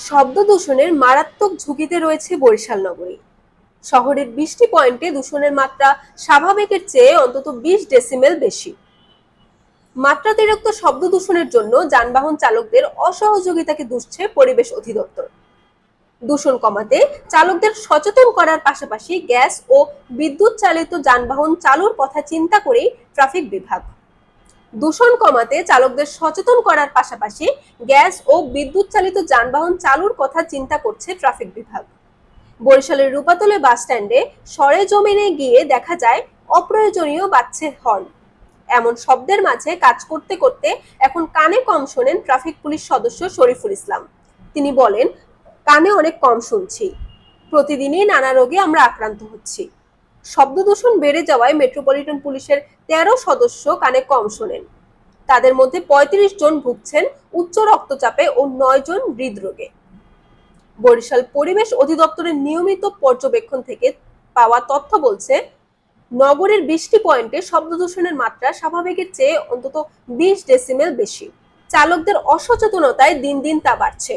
শব্দ দূষণের মারাত্মক ঝুঁকিতে রয়েছে বরিশাল নগরী। শহরের 20টি পয়েন্টে দূষণের মাত্রা স্বাভাবিকের চেয়ে অন্তত 20 ডেসিমেল বেশি। মাত্রাতিরিক্ত শব্দ দূষণের জন্য যানবাহন চালকদের অসহযোগিতাকে দুষছে পরিবেশ অধিদপ্তর। দূষণ কমাতে চালকদের সচেতন করার পাশাপাশি গ্যাস ও বিদ্যুৎ চালিত যানবাহন চালুর কথা চিন্তা করেই ট্রাফিক বিভাগ। দূষণ কমাতে চালকদের সচেতন করার পাশাপাশি গ্যাস ও বিদ্যুৎ চালিত যানবাহন চালুর কথা চিন্তা করছে ট্রাফিক বিভাগ। বরিশালের রূপাতলে বাস স্ট্যান্ডে সরেজমিনে গিয়ে দেখা যায় অপ্রয়োজনীয় বাজছে হর্ন। এমন শব্দের মাঝে কাজ করতে করতে এখন কানে কম শোনেন ট্রাফিক পুলিশ সদস্য শরীফুল ইসলাম। তিনি বলেন, কানে অনেক কম শুনছি, প্রতিদিনই নানা রোগে আমরা আক্রান্ত হচ্ছি। শব্দ দূষণ বেড়ে যাওয়ায় মেট্রোপলিটন পুলিশের 13 সদস্য কানে কম শোনেন। তাদের মধ্যে 35 জন ভুগছেন উচ্চ রক্তচাপে ও 9 জন হৃদরোগে। বরিশাল পরিবেশ অধিদপ্তরের নিয়মিত পর্যবেক্ষণ থেকে পাওয়া তথ্য বলছে, নগরের 20টি পয়েন্টে শব্দ দূষণের মাত্রা স্বাভাবিকের চেয়ে অন্তত 20 ডেসিমেল বেশি। চালকদের অসচেতনতায় দিন দিন তা বাড়ছে।